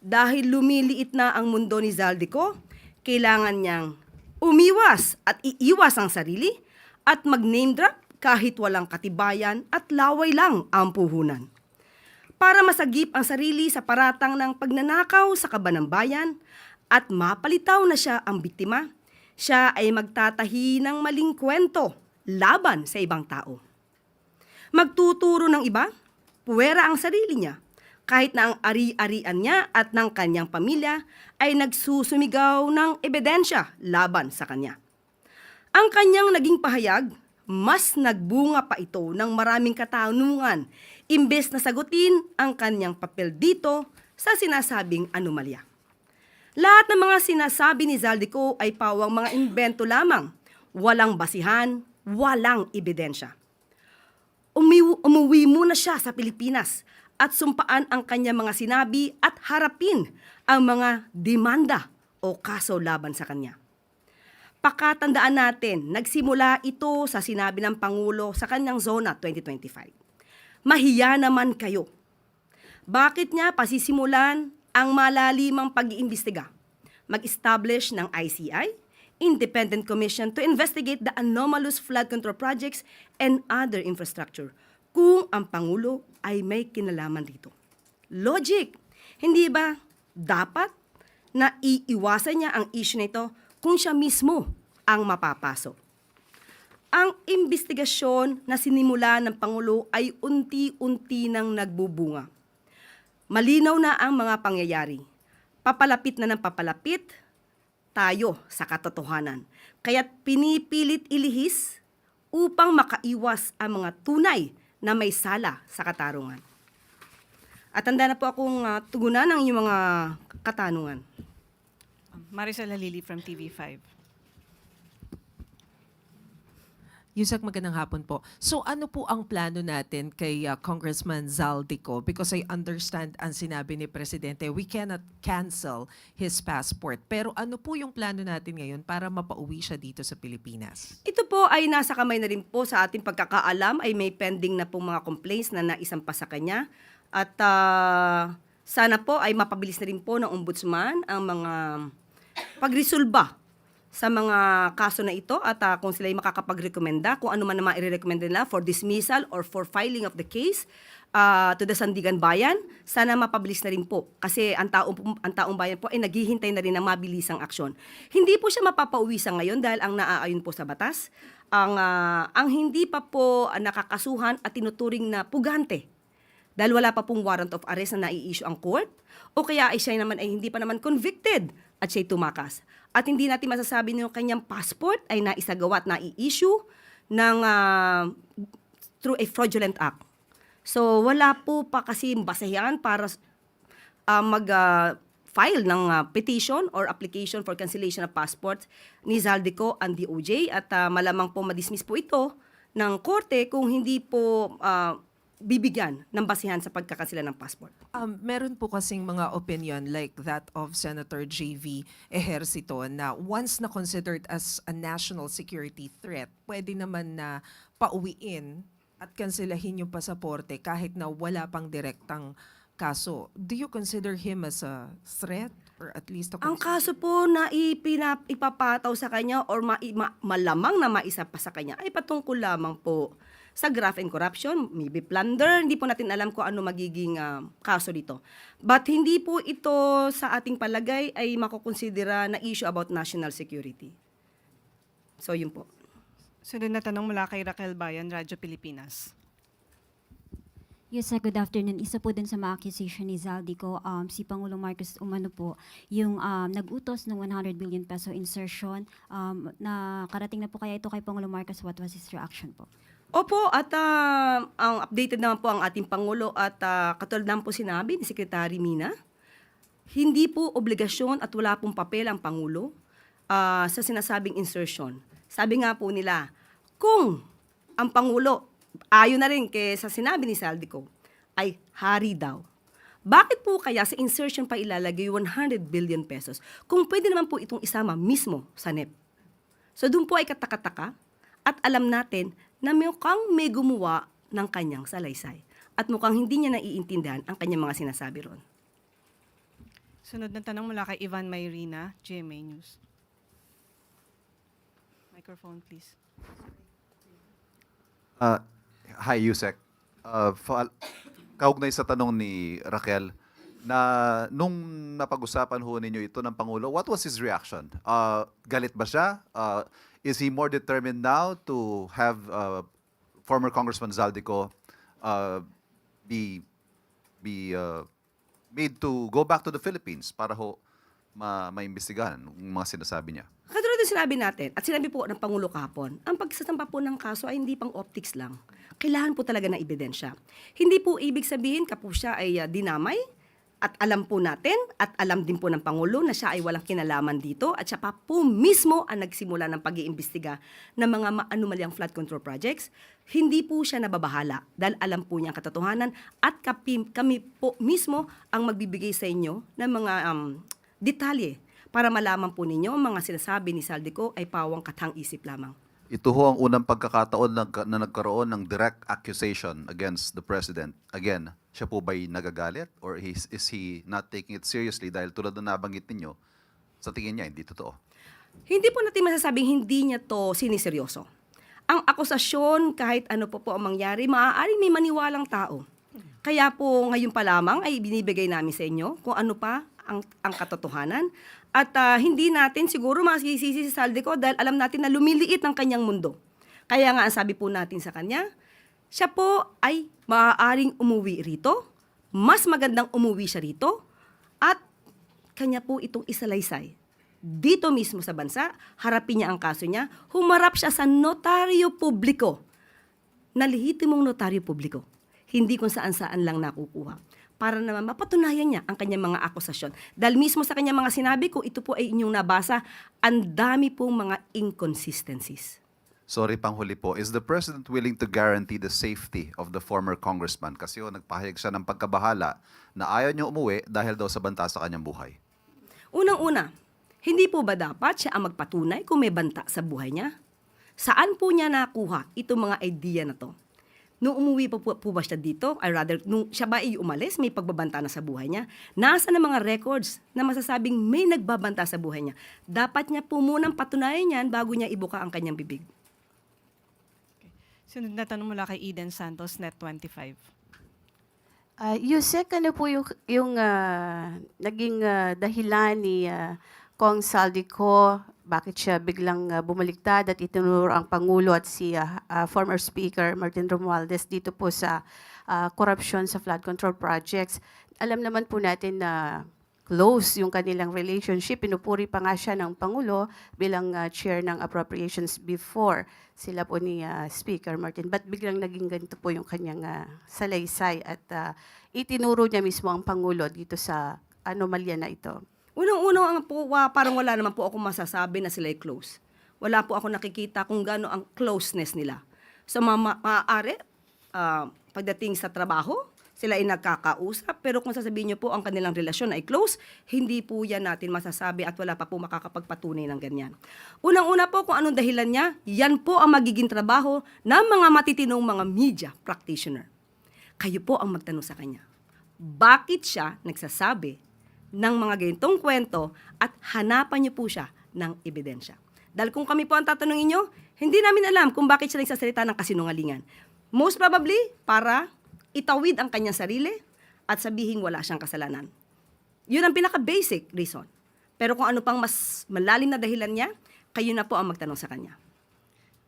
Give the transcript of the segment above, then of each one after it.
Dahil lumiliit na ang mundo ni Zaldico, kailangan niyang umiwas at iiwas ang sarili at mag-name drop kahit walang katibayan at laway lang ang puhunan. Para masagip ang sarili sa paratang ng pagnanakaw sa kaban ng bayan at mapalitaw na siya ang biktima, siya ay magtatahi ng maling kwento laban sa ibang tao. Magtuturo ng iba, puwera ang sarili niya, kahit na ang ari-arian niya at ng kanyang pamilya ay nagsusumigaw ng ebidensya laban sa kanya. Ang kanyang naging pahayag, mas nagbunga pa ito ng maraming katanungan imbes na sagutin ang kanyang papel dito sa sinasabing anomalya. Lahat ng mga sinasabi ni Zaldico ay pawang mga imbento lamang, walang basihan, walang ebidensya. Umuwi muna siya sa Pilipinas at sumpaan ang kanyang mga sinabi at harapin ang mga demanda o kaso laban sa kanya. Pakatandaan natin, nagsimula ito sa sinabi ng Pangulo sa kanyang Zona 2025. Mahiya naman kayo. Bakit niya pasisimulan ang malalimang pag-iimbestiga? Mag-establish ng ICI, Independent Commission to investigate the anomalous flood control projects and other infrastructure kung ang Pangulo ay may kinalaman dito. Logic! Hindi ba dapat na iiwasan niya ang issue na ito kung siya mismo ang mapapasok? Ang imbestigasyon na sinimula ng Pangulo ay unti-unti nang nagbubunga. Malinaw na ang mga pangyayari. Papalapit na ng papalapit tayo sa katotohanan. Kaya't pinipilit ilihis upang makaiwas ang mga tunay na may sala sa katarungan. At handa na po akong tugunan ang inyong mga katanungan. Maricel Halili from TV5. Yusek, magandang hapon po. So ano po ang plano natin kay Congressman Zaldico? Because I understand ang sinabi ni Presidente, we cannot cancel his passport. Pero ano po yung plano natin ngayon para mapauwi siya dito sa Pilipinas? Ito po ay nasa kamay na rin po sa ating pagkakaalam ay may pending na po mga complaints na naisampa sa kanya. At sana po ay mapabilis na rin po ng ombudsman ang mga pagresolba sa mga kaso na ito at kung sila ay makakapagrekomenda, kung ano man naman i-recommend nila for dismissal or for filing of the case to the Sandigan Bayan, sana mapabilis na rin po. Kasi ang taong bayan po ay naghihintay na rin ng mabilisang aksyon. Hindi po siya mapapauwi sa ngayon dahil ang naaayon po sa batas, ang hindi pa po nakakasuhan at tinuturing na pugante dahil wala pa pong warrant of arrest na nai-issue ang court o kaya ay siya naman ay hindi pa naman convicted at siya'y tumakas. At hindi natin masasabi na yung kanyang passport ay naisagawa at nai-issue ng, through a fraudulent act. So wala po pa kasi basehan para mag-file ng petition or application for cancellation of passport ni Zaldico and DOJ at malamang po madismiss po ito ng korte kung hindi po bibigyan ng basihan sa pagkakansela ng passport. Meron po kasing mga opinion like that of Senator J.V. Ejercito na once na considered as a national security threat, pwede naman na pauwiin at kanselahin yung pasaporte kahit na wala pang direktang kaso. Do you consider him as a threat or at least a Ang kaso po na ipapataw sa kanya or malamang na maisa pa sa kanya ay patungkol lamang po sa graft and corruption, maybe plunder, hindi po natin alam kung ano magiging kaso dito. But hindi po ito sa ating palagay ay makukonsidera na issue about national security. So yun po. Sunod na tanong mula kay Raquel Bayan, Radyo Pilipinas. Yes, sir, good afternoon. Isa po din sa mga accusation ni Zaldico, si Pangulong Marcos umano po, yung nag-utos ng 100 billion peso insertion, na karating na po kaya ito kay Pangulong Marcos, what was his reaction po? Opo, at ang updated naman po ang ating Pangulo at katulad naman po sinabi ni Secretary Mina, hindi po obligasyon at wala pong papel ang Pangulo sa sinasabing insertion. Sabi nga po nila, kung ang Pangulo, ayon na rin sa sinabi ni Zaldico, ay hari daw. Bakit po kaya sa insertion pa ilalagay 100 billion pesos kung pwede naman po itong isama mismo sa NEP? So doon po ay katakataka at alam natin na mukhang may gumawa ng kanyang salaysay. At mukhang hindi niya naiintindihan ang kanyang mga sinasabi ron. Sunod na tanong mula kay Ivan Mayrina, GMA News. Microphone, please. Hi, Yusek. Kaugnay sa tanong ni Raquel, na nung napag-usapan ho ninyo ito ng Pangulo, what was his reaction? Galit ba siya? Is he more determined now to have former Congressman Zaldico be made to go back to the Philippines para ho maimbestigahan yung mga sinasabi niya? Katulad ng sinabi natin, at sinabi po ng Pangulo kahapon, ang pagsasampa po ng kaso ay hindi pang optics lang. Kailangan po talaga ng ebidensya. Hindi po ibig sabihin ka po siya ay dinamay, at alam po natin, at alam din po ng Pangulo na siya ay walang kinalaman dito, at siya pa po mismo ang nagsimula ng pag-iimbestiga ng mga maanumalyang flood control projects. Hindi po siya nababahala dahil alam po niya ang katotohanan at kami po mismo ang magbibigay sa inyo ng mga detalye para malaman po ninyo ang mga sinasabi ni Zaldico ay pawang kathang-isip lamang. Ito ho ang unang pagkakataon na nagkaroon ng direct accusation against the President. Again, siya po ba'y nagagalit? Or is he not taking it seriously dahil tulad na nabanggit ninyo, sa tingin niya, hindi totoo? Hindi po natin masasabing hindi niya to siniseryoso. Ang akusasyon, kahit ano po ang mangyari, maaaring may maniwalang tao. Kaya po ngayon pa lamang ay binibigay namin sa inyo kung ano pa ang katotohanan. At hindi natin siguro masisisi si Zaldico dahil alam natin na lumiliit ang kanyang mundo. Kaya nga ang sabi po natin sa kanya, siya po ay maaaring umuwi rito, mas magandang umuwi siya rito, at kanya po itong isalaysay. Dito mismo sa bansa, harapin niya ang kaso niya, humarap siya sa notaryo publiko, na lehitimong notaryo publiko, hindi kung saan-saan lang nakukuha, para naman mapatunayan niya ang kanyang mga akusasyon. Dahil mismo sa kanyang mga sinabi, kung ito po ay inyong nabasa, ang dami pong mga inconsistencies. Sorry, panghuli po. Is the President willing to guarantee the safety of the former congressman? Kasi nagpahayag siya ng pagkabahala na ayaw niya umuwi dahil daw sa banta sa kanyang buhay. Unang-una, hindi po ba dapat siya ang magpatunay kung may banta sa buhay niya? Saan po niya nakuha itong mga idea na to? Nung umuwi po ba siya dito, or rather, nung siya ba ay umalis, may pagbabanta na sa buhay niya, nasa na mga records na masasabing may nagbabanta sa buhay niya. Dapat niya po munang patunayan yan bago niya ibuka ang kanyang bibig. Sunod na tanong mula kay Eden Santos, Net25. Yusek, ano po yung naging dahilan ni Kong Zaldico, bakit siya biglang bumaliktad at itinuro ang Pangulo at si former Speaker Martin Romualdez dito po sa korupsyon sa flood control projects? Alam naman po natin na close yung kanilang relationship. Pinupuri pa nga siya ng Pangulo bilang chair ng appropriations before sila po ni Speaker Martin. Ba't biglang naging ganito po yung kanyang salaysay at itinuro niya mismo ang Pangulo dito sa anomalya na ito? Unang-unang po, parang wala naman po ako masasabi na sila ay close. Wala po ako nakikita kung gaano ang closeness nila. So maaari, pagdating sa trabaho, sila ay nagkakausap, pero kung sasabihin niyo po ang kanilang relasyon ay close, hindi po yan natin masasabi at wala pa po makakapagpatunay ng ganyan. Unang-una po kung anong dahilan niya, yan po ang magiging trabaho ng mga matitinong mga media practitioner. Kayo po ang magtanong sa kanya. Bakit siya nagsasabi ng mga ganitong kwento at hanapan niyo po siya ng ebidensya? Dahil kung kami po ang tatanungin niyo, hindi namin alam kung bakit siya nagsasalita ng kasinungalingan. Most probably, para itawid ang kanyang sarili at sabihin wala siyang kasalanan. Yun ang pinaka-basic reason. Pero kung ano pang mas malalim na dahilan niya, kayo na po ang magtanong sa kanya.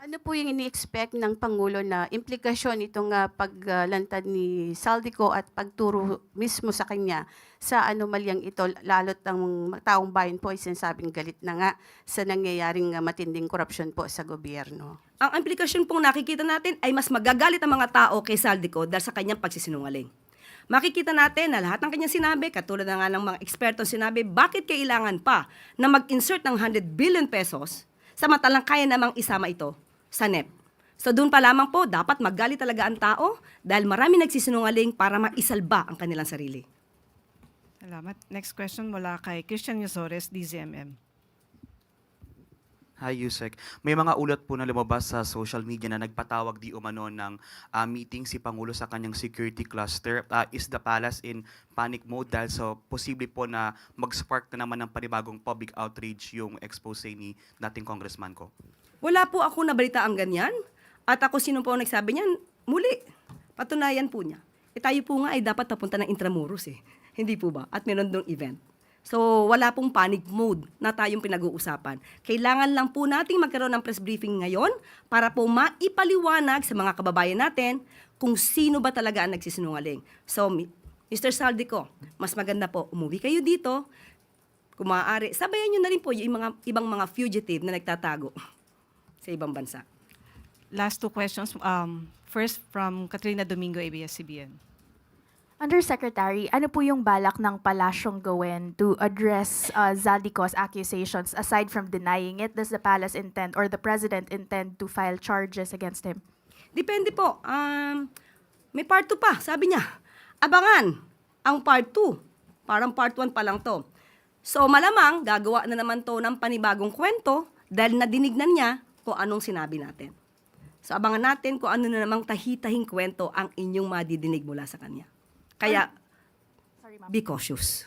Ano po yung ini-expect ng Pangulo na implikasyon itong paglantad ni Zaldico at pagturo mismo sa kanya sa anomalyang ito, lalo't ang taong bayan po ay sinasabing galit na nga sa nangyayaring matinding korupsyon po sa gobyerno? Ang implikasyon pong nakikita natin ay mas magagalit ang mga tao kay Zaldico dahil sa kanyang pagsisinungaling. Makikita natin na lahat ng kanyang sinabi, katulad na nga ng mga ekspertong sinabi, bakit kailangan pa na mag-insert ng 100 billion pesos samantalang kaya namang isama ito sa NEP. So doon pa lamang po, dapat magalit talaga ang tao dahil marami nagsisinungaling para maisalba ang kanilang sarili. Salamat. Next question mula kay Christian Yosores, DZMM. Hi, Yusek. May mga ulat po na lumabas sa social media na nagpatawag di umano ng meeting si Pangulo sa kanyang security cluster. Is the palace in panic mode dahil so posible po na mag-spark na naman ng panibagong public outrage yung expose ni dating congressman ko? Wala po ako nabalita ang ganyan. At ako sino po ang nagsabi niyan, muli, patunayan po niya. Tayo po nga ay dapat papunta ng Intramuros Hindi po ba? At meron dong event. So, wala pong panic mode na tayong pinag-uusapan. Kailangan lang po nating magkaroon ng press briefing ngayon para po maipaliwanag sa mga kababayan natin kung sino ba talaga ang nagsisinungaling. So, Mr. Saldico, mas maganda po, umuwi kayo dito. Kung maaari, sabayan nyo na rin po yung mga, ibang mga fugitive na nagtatago sa ibang bansa. Last two questions. First from Katrina Domingo, ABS-CBN. Undersecretary, ano po yung balak ng palasyong gawin to address Zaldico's accusations? Aside from denying it, does the palace intend or the president intend to file charges against him? Depende po. May part 2 pa, sabi niya. Abangan ang part 2. Parang part 1 pa lang to. So malamang gagawa na naman to ng panibagong kwento dahil nadinig na niya kung anong sinabi natin. So abangan natin kung ano na namang tahitahing kwento ang inyong madidinig mula sa kanya. Kaya, be cautious.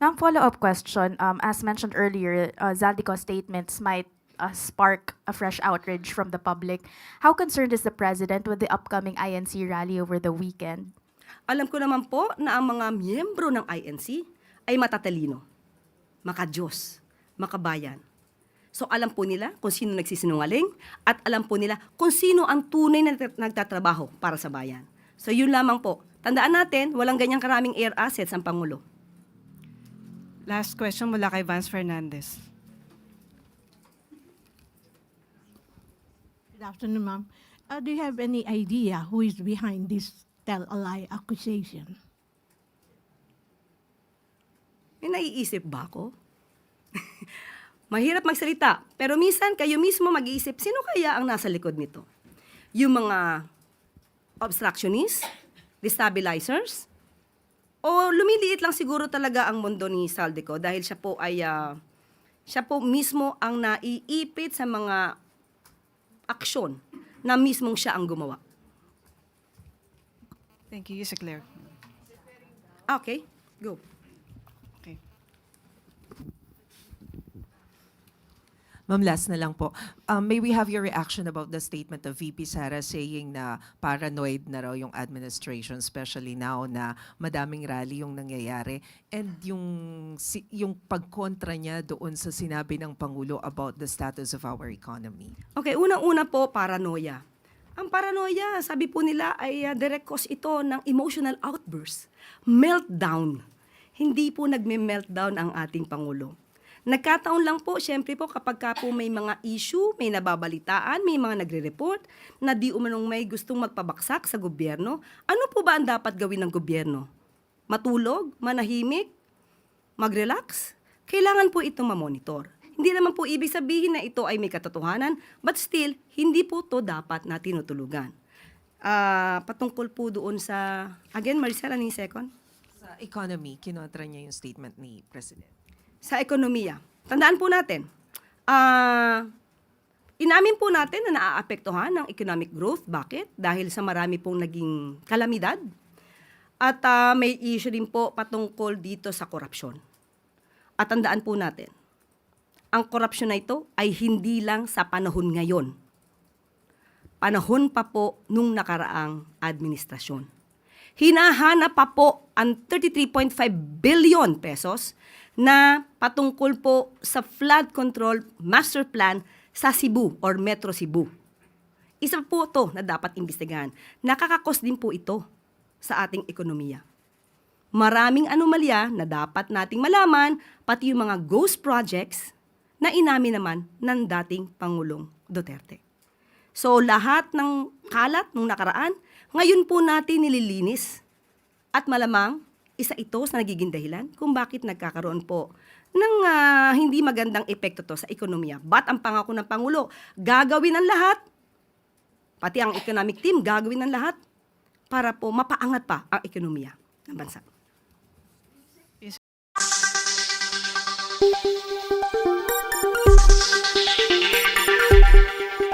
Ma'am, follow-up question. As mentioned earlier, Zaldico's statements might spark a fresh outrage from the public. How concerned is the president with the upcoming INC rally over the weekend? Alam ko naman po na ang mga miyembro ng INC ay matatalino, makadiyos, makabayan. So alam po nila kung sino nagsisinungaling at alam po nila kung sino ang tunay na nagtatrabaho para sa bayan. So yun lamang po. Tandaan natin, walang ganyang karaming air assets ang Pangulo. Last question mula kay Vance Fernandez. Good afternoon, ma'am. Do you have any idea who is behind this tell-a-lie accusation? May naiisip ba ako? Mahirap magsalita, pero minsan kayo mismo mag-iisip, sino kaya ang nasa likod nito? Yung mga obstructionists, destabilizers, o lumiliit lang siguro talaga ang mundo ni Saldico dahil siya po mismo ang naiipit sa mga aksyon na mismong siya ang gumawa. Thank you, Yusek Claire. Okay, go. Okay. Ma'am, last na lang po. May we have your reaction about the statement of VP Sara saying na paranoid na raw yung administration, especially now na madaming rally yung nangyayari, and yung pagkontra niya doon sa sinabi ng Pangulo about the status of our economy? Okay, unang-una po, paranoia. Ang paranoia, sabi po nila, ay direct cause ito ng emotional outburst. Meltdown. Hindi po nagme-meltdown ang ating Pangulo. Nagkataon lang po, syempre po, kapag ka po may mga issue, may nababalitaan, may mga nagre-report na di umanong may gustong magpabaksak sa gobyerno, ano po ba ang dapat gawin ng gobyerno? Matulog? Manahimik? Mag-relax? Kailangan po itong mamonitor. Hindi naman po ibig sabihin na ito ay may katotohanan, but still, hindi po to dapat na tinutulugan. Patungkol po doon sa, again, Maricel, ano yung second? Sa economy, kinontra niya yung statement ni President. Sa ekonomiya. Tandaan po natin, inamin po natin na naaapektuhan ng economic growth. Bakit? Dahil sa marami pong naging kalamidad. At may issue din po patungkol dito sa korupsyon. At tandaan po natin, ang korupsyon na ito ay hindi lang sa panahon ngayon. Panahon pa po nung nakaraang administrasyon. Hinahanap pa po ang 33.5 billion pesos na patungkol po sa flood control master plan sa Cebu or Metro Cebu. Isa po ito na dapat imbestigahan. Nakakakos din po ito sa ating ekonomiya. Maraming anomalya na dapat nating malaman, pati yung mga ghost projects na inamin naman ng dating Pangulong Duterte. So lahat ng kalat nung nakaraan, ngayon po natin nililinis at malamang isa ito sa nagiging dahilan kung bakit nagkakaroon po ng hindi magandang epekto to sa ekonomiya. But ang pangako ng Pangulo, gagawin ang lahat, pati ang economic team, gagawin ang lahat para po mapaangat pa ang ekonomiya ng bansa. Pilipinas.